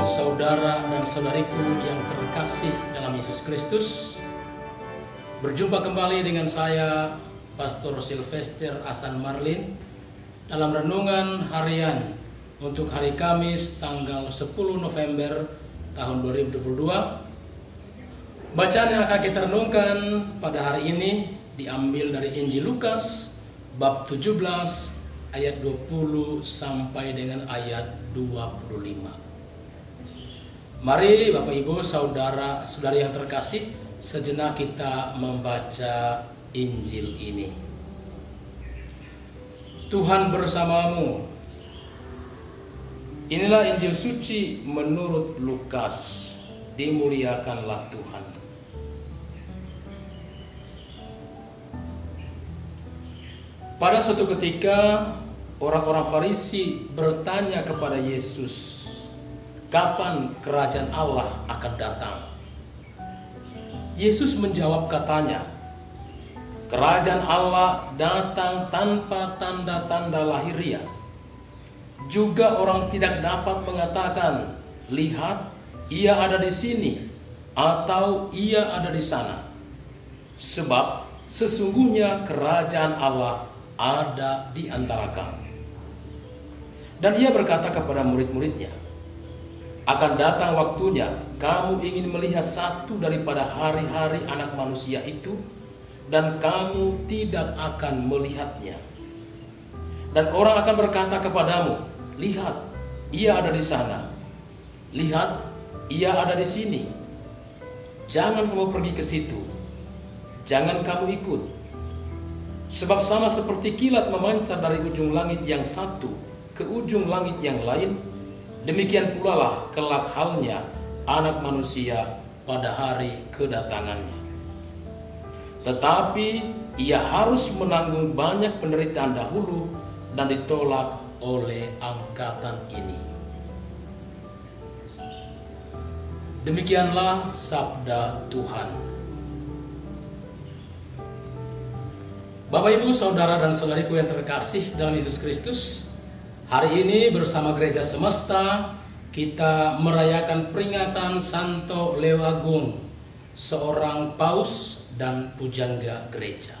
saudara dan saudariku yang terkasih dalam Yesus Kristus, berjumpa kembali dengan saya, Pastor Sylvester Asan Marlin, dalam renungan harian untuk hari Kamis tanggal 10 November tahun 2022. Bacaan yang akan kita renungkan pada hari ini diambil dari Injil Lukas bab 17 ayat 20 sampai dengan ayat 25. Mari Bapak Ibu, saudara-saudari yang terkasih, sejenak kita membaca Injil ini. Tuhan bersamamu. Inilah Injil suci menurut Lukas. Dimuliakanlah Tuhan. Pada suatu ketika, orang-orang Farisi bertanya kepada Yesus, kapan kerajaan Allah akan datang? Yesus menjawab katanya, kerajaan Allah datang tanpa tanda-tanda lahiriah. Juga orang tidak dapat mengatakan, lihat, ia ada di sini, atau ia ada di sana. Sebab sesungguhnya kerajaan Allah ada di antara kamu. Dan ia berkata kepada murid-muridnya, akan datang waktunya kamu ingin melihat satu daripada hari-hari Anak Manusia itu, dan kamu tidak akan melihatnya. Dan orang akan berkata kepadamu, lihat, ia ada di sana. Lihat, ia ada di sini. Jangan kamu pergi ke situ. Jangan kamu ikut. Sebab sama seperti kilat memancar dari ujung langit yang satu ke ujung langit yang lain, demikian pula lah kelak halnya Anak Manusia pada hari kedatangannya. Tetapi ia harus menanggung banyak penderitaan dahulu dan ditolak oleh angkatan ini. Demikianlah sabda Tuhan. Bapak, Ibu, saudara dan saudariku yang terkasih dalam Yesus Kristus, hari ini bersama Gereja Semesta kita merayakan peringatan Santo Leo Agung, seorang paus dan pujangga gereja.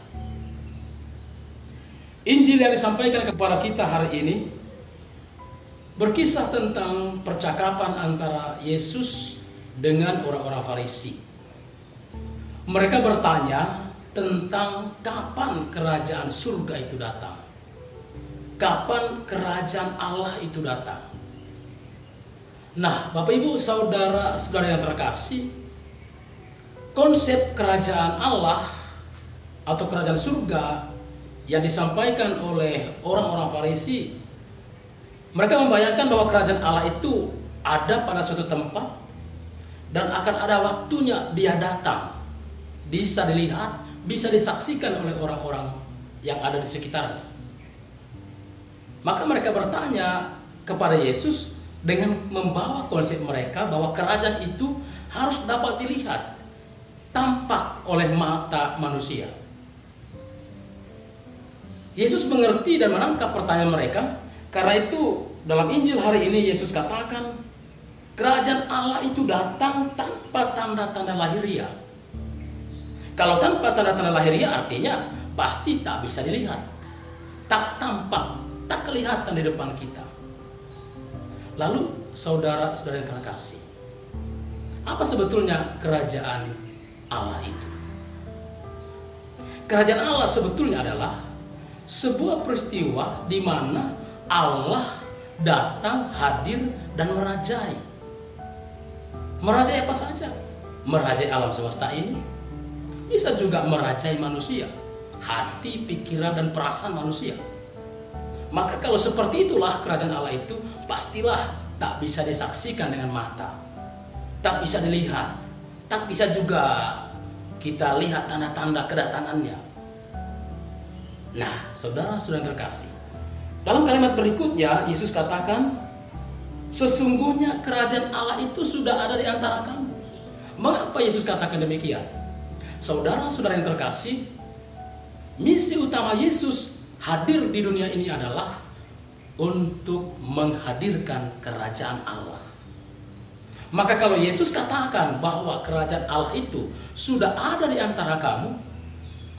Injil yang disampaikan kepada kita hari ini berkisah tentang percakapan antara Yesus dengan orang-orang Farisi. Mereka bertanya tentang kapan kerajaan surga itu datang. Kapan kerajaan Allah itu datang? Nah, Bapak Ibu, saudara-saudara yang terkasih, konsep kerajaan Allah atau kerajaan surga yang disampaikan oleh orang-orang Farisi, mereka membayangkan bahwa kerajaan Allah itu ada pada suatu tempat dan akan ada waktunya dia datang. Bisa dilihat, bisa disaksikan oleh orang-orang yang ada di sekitarnya. Maka mereka bertanya kepada Yesus dengan membawa konsep mereka bahwa kerajaan itu harus dapat dilihat, tampak oleh mata manusia. Yesus mengerti dan menangkap pertanyaan mereka. Karena itu dalam Injil hari ini Yesus katakan, kerajaan Allah itu datang tanpa tanda-tanda lahiriah. Kalau tanpa tanda-tanda lahiriah artinya pasti tak bisa dilihat, tak tampak, tak kelihatan di depan kita. Lalu saudara-saudara yang terkasih, apa sebetulnya kerajaan Allah itu? Kerajaan Allah sebetulnya adalah sebuah peristiwa di mana Allah datang, hadir, dan merajai. Merajai apa saja? Merajai alam semesta ini. Bisa juga merajai manusia, hati, pikiran, dan perasaan manusia. Maka kalau seperti itulah kerajaan Allah itu, pastilah tak bisa disaksikan dengan mata, tak bisa dilihat, tak bisa juga kita lihat tanda-tanda kedatangannya. Nah, saudara-saudara yang terkasih, dalam kalimat berikutnya Yesus katakan, sesungguhnya kerajaan Allah itu sudah ada di antara kamu. Mengapa Yesus katakan demikian? Saudara-saudara yang terkasih, misi utama Yesus hadir di dunia ini adalah untuk menghadirkan kerajaan Allah. Maka kalau Yesus katakan bahwa kerajaan Allah itu sudah ada di antara kamu,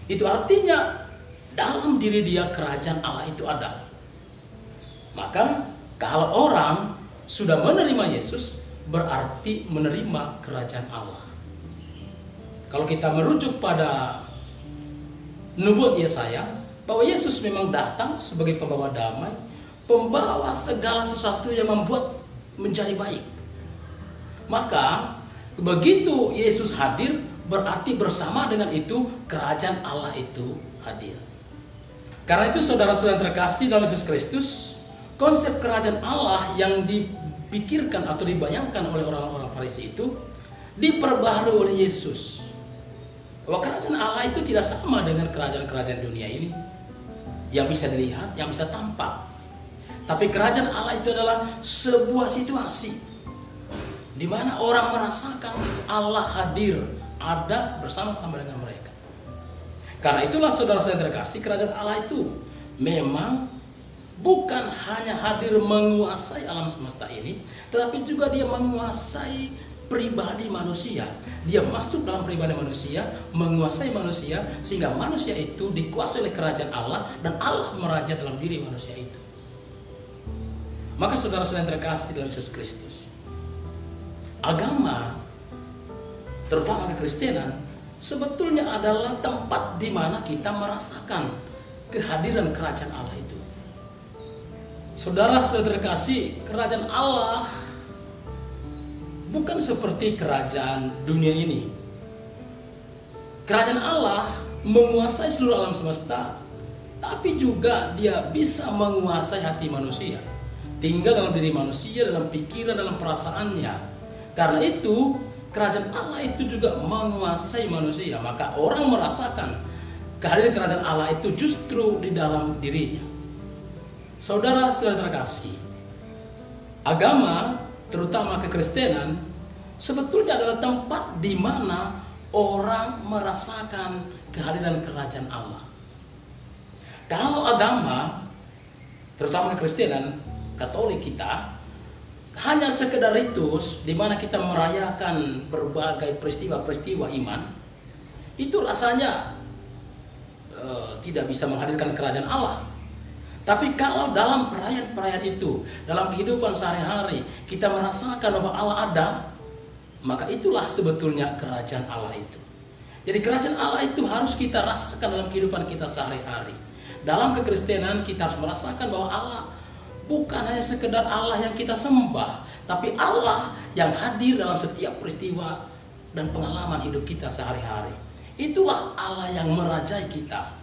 itu artinya dalam diri dia kerajaan Allah itu ada. Maka kalau orang sudah menerima Yesus, berarti menerima kerajaan Allah. Kalau kita merujuk pada nubuat Yesaya, bahwa Yesus memang datang sebagai pembawa damai, pembawa segala sesuatu yang membuat menjadi baik. Maka begitu Yesus hadir, berarti bersama dengan itu kerajaan Allah itu hadir. Karena itu saudara-saudara terkasih dalam Yesus Kristus, konsep kerajaan Allah yang dipikirkan atau dibayangkan oleh orang-orang Farisi itu diperbaharui oleh Yesus. Bahwa kerajaan Allah itu tidak sama dengan kerajaan-kerajaan dunia ini yang bisa dilihat, yang bisa tampak. Tapi kerajaan Allah itu adalah sebuah situasi di mana orang merasakan Allah hadir, ada bersama-sama dengan mereka. Karena itulah saudara-saudara terkasih, kerajaan Allah itu memang bukan hanya hadir menguasai alam semesta ini, tetapi juga dia menguasai pribadi manusia. Dia masuk dalam pribadi manusia, menguasai manusia, sehingga manusia itu dikuasai oleh kerajaan Allah dan Allah meraja dalam diri manusia itu. Maka saudara-saudara yang terkasih dalam Yesus Kristus, agama, terutama kekristenan, sebetulnya adalah tempat di mana kita merasakan kehadiran kerajaan Allah itu. Saudara-saudara terkasih, kerajaan Allah bukan seperti kerajaan dunia ini. Kerajaan Allah menguasai seluruh alam semesta, tapi juga dia bisa menguasai hati manusia. Tinggal dalam diri manusia, dalam pikiran, dalam perasaannya. Karena itu, kerajaan Allah itu juga menguasai manusia. Maka orang merasakan kehadiran kerajaan Allah itu justru di dalam dirinya. Saudara-saudara terkasih, agama, terutama kekristenan, sebetulnya adalah tempat di mana orang merasakan kehadiran kerajaan Allah. Kalau agama, terutama kekristenan, Katolik kita, hanya sekedar ritus di mana kita merayakan berbagai peristiwa-peristiwa iman, itu rasanya tidak bisa menghadirkan kerajaan Allah. Tapi kalau dalam perayaan-perayaan itu, dalam kehidupan sehari-hari, kita merasakan bahwa Allah ada, maka itulah sebetulnya kerajaan Allah itu. Jadi kerajaan Allah itu harus kita rasakan dalam kehidupan kita sehari-hari. Dalam kekristenan kita harus merasakan bahwa Allah bukan hanya sekedar Allah yang kita sembah, tapi Allah yang hadir dalam setiap peristiwa dan pengalaman hidup kita sehari-hari. Itulah Allah yang merajai kita.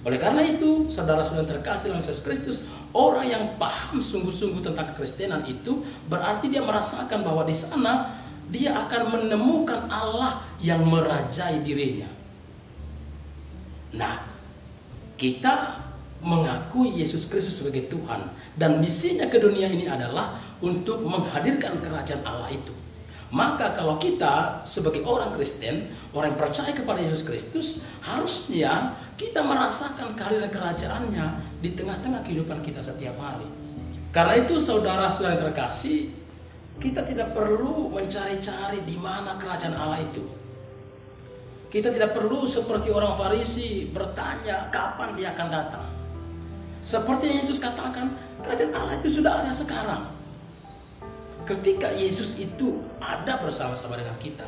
Oleh karena itu, saudara-saudara terkasih dalam Yesus Kristus, orang yang paham sungguh-sungguh tentang kekristenan itu berarti dia merasakan bahwa di sana dia akan menemukan Allah yang merajai dirinya. Nah, kita mengakui Yesus Kristus sebagai Tuhan dan misinya ke dunia ini adalah untuk menghadirkan kerajaan Allah itu. Maka kalau kita sebagai orang Kristen, orang yang percaya kepada Yesus Kristus, harusnya kita merasakan kehadiran kerajaannya di tengah-tengah kehidupan kita setiap hari. Karena itu saudara-saudara yang terkasih, kita tidak perlu mencari-cari di mana kerajaan Allah itu. Kita tidak perlu seperti orang Farisi bertanya kapan dia akan datang. Seperti yang Yesus katakan, kerajaan Allah itu sudah ada sekarang. Ketika Yesus itu ada bersama-sama dengan kita.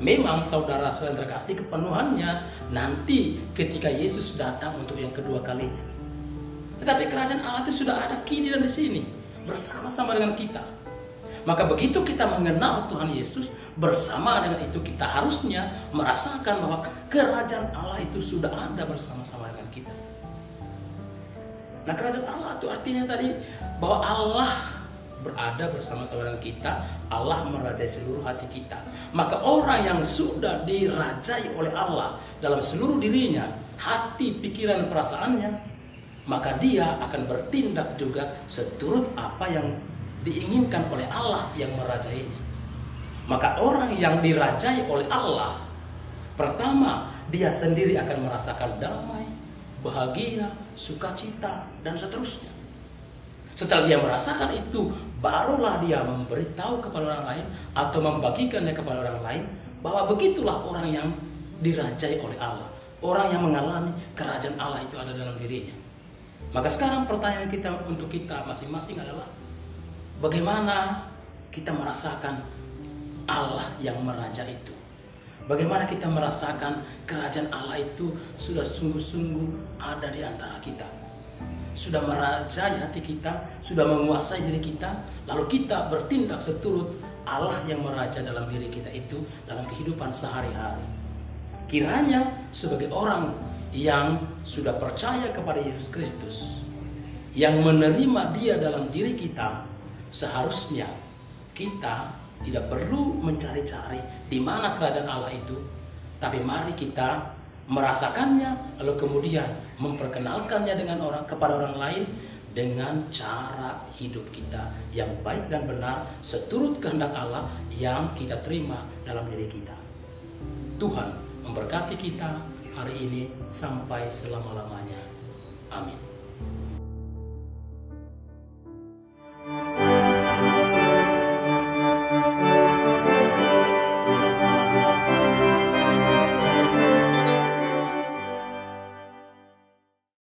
Memang saudara-saudara yang terkasih, kepenuhannya nanti ketika Yesus datang untuk yang kedua kalinya. Tetapi kerajaan Allah itu sudah ada kini dan di sini bersama-sama dengan kita. Maka begitu kita mengenal Tuhan Yesus, bersama dengan itu kita harusnya merasakan bahwa kerajaan Allah itu sudah ada bersama-sama dengan kita. Nah, kerajaan Allah itu artinya tadi bahwa Allah berada bersama-sama dengan kita, Allah merajai seluruh hati kita. Maka orang yang sudah dirajai oleh Allah dalam seluruh dirinya, hati, pikiran, perasaannya, maka dia akan bertindak juga seturut apa yang diinginkan oleh Allah yang merajainya. Maka orang yang dirajai oleh Allah, pertama dia sendiri akan merasakan damai, bahagia, sukacita, dan seterusnya. Setelah dia merasakan itu, barulah dia memberitahu kepada orang lain atau membagikannya kepada orang lain bahwa begitulah orang yang dirajai oleh Allah. Orang yang mengalami kerajaan Allah itu ada dalam dirinya. Maka sekarang pertanyaan kita untuk kita masing-masing adalah, bagaimana kita merasakan Allah yang meraja itu? Bagaimana kita merasakan kerajaan Allah itu sudah sungguh-sungguh ada di antara kita? Sudah merajai hati kita, sudah menguasai diri kita, lalu kita bertindak seturut Allah yang meraja dalam diri kita itu dalam kehidupan sehari-hari. Kiranya sebagai orang yang sudah percaya kepada Yesus Kristus, yang menerima Dia dalam diri kita, seharusnya kita tidak perlu mencari-cari di mana kerajaan Allah itu, tapi mari kita merasakannya, lalu kemudian memperkenalkannya kepada orang lain dengan cara hidup kita yang baik dan benar seturut kehendak Allah yang kita terima dalam diri kita. Tuhan memberkati kita hari ini sampai selama-lamanya. Amin.